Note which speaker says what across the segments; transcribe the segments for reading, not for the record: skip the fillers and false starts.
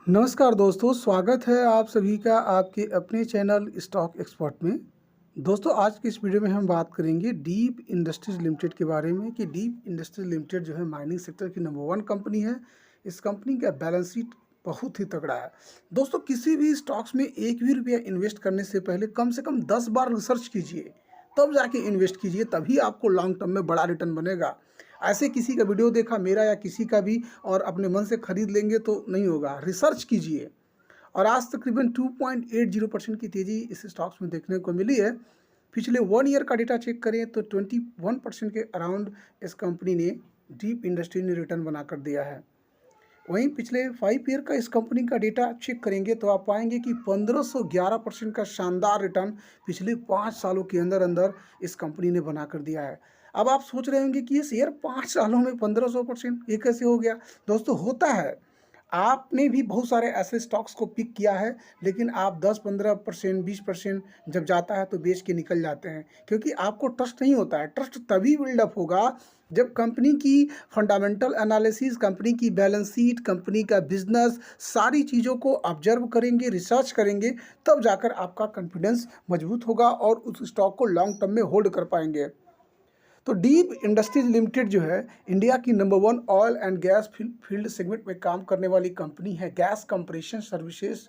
Speaker 1: नमस्कार दोस्तों, स्वागत है आप सभी का आपके अपने चैनल स्टॉक एक्सपर्ट में। दोस्तों, आज की इस वीडियो में हम बात करेंगे डीप इंडस्ट्रीज लिमिटेड के बारे में कि डीप इंडस्ट्रीज लिमिटेड जो है माइनिंग सेक्टर की नंबर 1 कंपनी है। इस कंपनी का बैलेंस शीट बहुत ही तगड़ा है। दोस्तों, किसी भी स्टॉक्स में एक भी रुपया इन्वेस्ट करने से पहले कम से कम 10 बार रिसर्च कीजिए, तब जाके इन्वेस्ट कीजिए, तभी आपको लॉन्ग टर्म में बड़ा रिटर्न बनेगा। ऐसे किसी का वीडियो देखा मेरा या किसी का भी और अपने मन से खरीद लेंगे तो नहीं होगा। रिसर्च कीजिए। और आज तकरीबन 2.80% की तेज़ी इस स्टॉक्स में देखने को मिली है। पिछले 1 ईयर का डेटा चेक करें तो 21% के अराउंड इस कंपनी ने डीप इंडस्ट्री ने रिटर्न बनाकर दिया है। वहीं पिछले 5 ईयर का इस कंपनी का डेटा चेक करेंगे तो आप पाएंगे कि 1511% का शानदार रिटर्न पिछले 5 सालों के अंदर अंदर इस कंपनी ने बनाकर दिया है। अब आप सोच रहे होंगे कि ये शेयर 5 सालों में 1500% ये कैसे हो गया? दोस्तों, होता है। आपने भी बहुत सारे ऐसे स्टॉक्स को पिक किया है, लेकिन आप 10-15%, 20% जब जाता है तो बेच के निकल जाते हैं, क्योंकि आपको ट्रस्ट नहीं होता है। ट्रस्ट तभी बिल्डअप होगा जब कंपनी की फंडामेंटल एनालिसिस, कंपनी की बैलेंस शीट, कंपनी का बिजनेस, सारी चीज़ों को ऑब्जर्व करेंगे, रिसर्च करेंगे, तब जाकर आपका कॉन्फिडेंस मजबूत होगा और उस स्टॉक को लॉन्ग टर्म में होल्ड कर पाएंगे। तो डीप इंडस्ट्रीज लिमिटेड जो है इंडिया की number 1 oil and gas field segment में काम करने वाली कंपनी है। Gas compression services,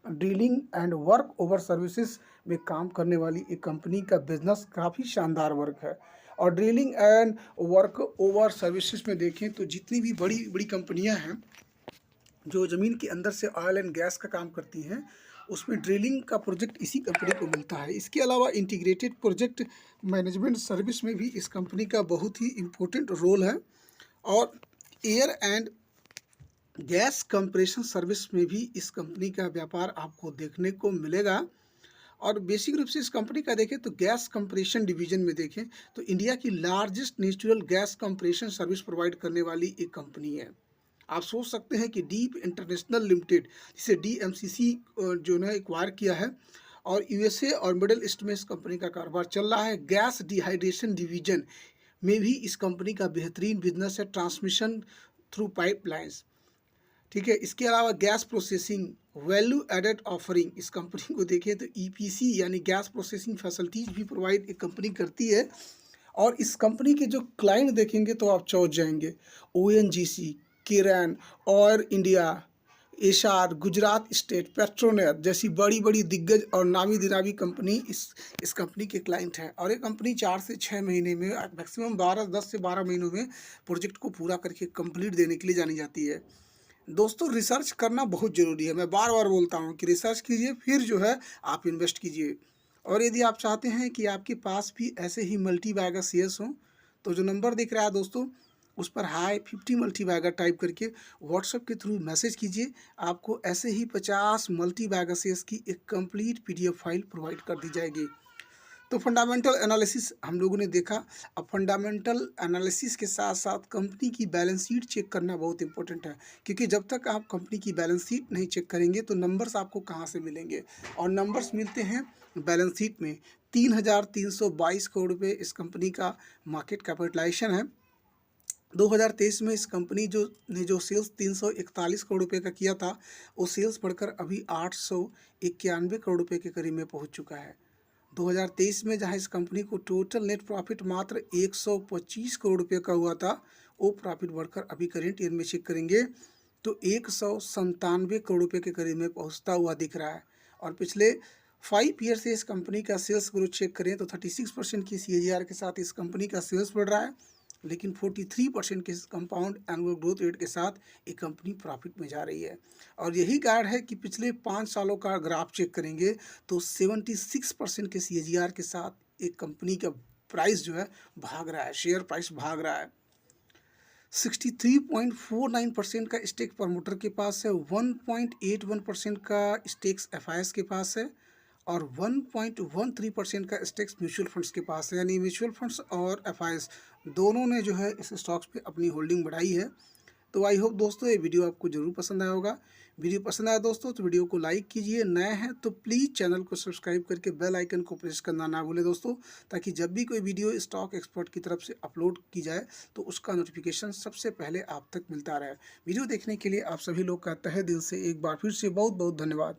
Speaker 1: drilling and work over services में काम करने वाली एक कंपनी का बिजनेस काफ़ी शानदार वर्क है। और drilling and work over services में देखें तो जितनी भी बड़ी बड़ी कंपनियां हैं जो ज़मीन के अंदर से ऑयल एंड गैस का काम करती हैं, उसमें ड्रिलिंग का प्रोजेक्ट इसी कंपनी को मिलता है। इसके अलावा इंटीग्रेटेड प्रोजेक्ट मैनेजमेंट सर्विस में भी इस कंपनी का बहुत ही इम्पोर्टेंट रोल है। और air and gas compression service में भी इस कंपनी का व्यापार आपको देखने को मिलेगा। और बेसिक रूप से इस कंपनी का देखें तो गैस कंप्रेशन डिवीजन में देखें तो इंडिया की largest natural gas compression service provide करने वाली एक कंपनी है। आप सोच सकते हैं कि डीप इंटरनेशनल लिमिटेड, जिसे डीएमसीसी जो है एक्वायर किया है, और यूएसए और मिडल ईस्ट में इस कंपनी का कारोबार चल रहा है। गैस डिहाइड्रेशन डिवीजन में भी इस कंपनी का बेहतरीन बिजनेस है, ट्रांसमिशन थ्रू पाइपलाइंस। ठीक है। इसके अलावा gas processing, value added offering, इस कंपनी को देखें तो ईपीसी यानी गैस प्रोसेसिंग फैसिलिटीज भी प्रोवाइड एक कंपनी करती है। और इस कंपनी के जो क्लाइंट देखेंगे तो आप चौंक जाएंगे। ओएनजीसी, किरण, और इंडिया, एशार, गुजरात स्टेट, पेट्रोनेट जैसी बड़ी बड़ी दिग्गज और नामी दिनामी कंपनी इस कंपनी के क्लाइंट हैं। और ये कंपनी 4 से 6 महीने में, मैक्सिमम 10 से 12 महीनों में प्रोजेक्ट को पूरा करके कंप्लीट देने के लिए जानी जाती है। दोस्तों, रिसर्च करना बहुत ज़रूरी है। मैं बार बार बोलता हूँ कि रिसर्च कीजिए, फिर जो है आप इन्वेस्ट कीजिए। और यदि आप चाहते हैं कि आपके पास भी ऐसे ही मल्टी बैगर शेयर्स हों, तो जो नंबर दिख रहा है दोस्तों, उस पर हाई 50 मल्टी बैगर टाइप करके व्हाट्सएप के थ्रू मैसेज कीजिए। आपको ऐसे ही 50 मल्टी बैगर शेयर्स की एक कंप्लीट पीडीएफ फाइल प्रोवाइड कर दी जाएगी। तो फंडामेंटल एनालिसिस हम लोगों ने देखा। अब फंडामेंटल एनालिसिस के साथ साथ कंपनी की बैलेंस शीट चेक करना बहुत इंपॉर्टेंट है, क्योंकि जब तक आप कंपनी की बैलेंस शीट नहीं चेक करेंगे तो नंबर्स आपको कहाँ से मिलेंगे। और नंबर्स मिलते हैं बैलेंस शीट में। 3,322 करोड़ रुपये इस कंपनी का मार्केट कैपिटलाइजेशन है। 2023 में इस कंपनी जो सेल्स 341 करोड़ रुपए का किया था, वो सेल्स बढ़कर अभी 891 करोड़ रुपए के करीब में पहुंच चुका है। 2023 में जहां इस कंपनी को टोटल नेट प्रॉफिट मात्र 125 करोड़ रुपए का हुआ था, वो प्रॉफिट बढ़कर अभी करेंट ईयर में चेक करेंगे तो 197 करोड़ रुपए के करीब में पहुंचता हुआ दिख रहा है। और पिछले 5 ईयर से इस कंपनी का सेल्स ग्रोथ चेक करें तो 36% की CAGR के साथ इस कंपनी का सेल्स बढ़ रहा है, लेकिन 43% के कंपाउंड एनुअल ग्रोथ रेट के साथ एक कंपनी प्रॉफिट में जा रही है। और यही कारण है कि पिछले 5 सालों का ग्राफ चेक करेंगे तो 76% के CAGR के साथ एक कंपनी का प्राइस जो है भाग रहा है, शेयर प्राइस भाग रहा है। 63.49% का स्टेक प्रमोटर के पास है, 1.81% का स्टेक्स FIS के पास है, और 1.13% का स्टेक्स म्यूचुअल फंड्स के पास है। यानी म्यूचुअल फंड्स और FIS दोनों ने जो है इस स्टॉक्स पे अपनी होल्डिंग बढ़ाई है। तो आई होप दोस्तों ये वीडियो आपको ज़रूर पसंद आया होगा। वीडियो पसंद आया दोस्तों तो वीडियो को लाइक कीजिए, नए हैं तो प्लीज़ चैनल को सब्सक्राइब करके बेल आइकन को प्रेस करना ना भूलें दोस्तों, ताकि जब भी कोई वीडियो स्टॉक एक्सपर्ट की तरफ से अपलोड की जाए तो उसका नोटिफिकेशन सबसे पहले आप तक मिलता रहे। वीडियो देखने के लिए आप सभी लोग का तहे दिल से एक बार फिर से बहुत बहुत धन्यवाद।